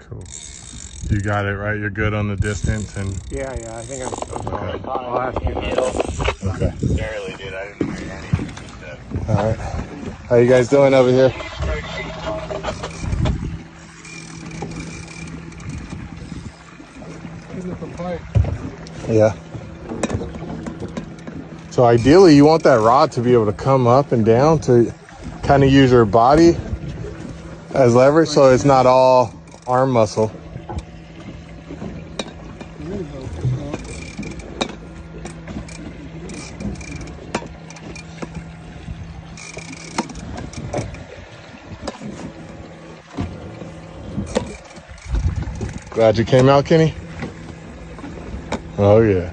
Cool. You got it, right? You're good on the distance and... Yeah, I think I'm okay. I'll ask you. Okay. Barely, dude. I didn't hear anything. All right. How you guys doing over here? Yeah. So ideally you want that rod to be able to come up and down to kind of use your body as leverage so it's not all arm muscle. Glad you came out, Kenny. Oh yeah.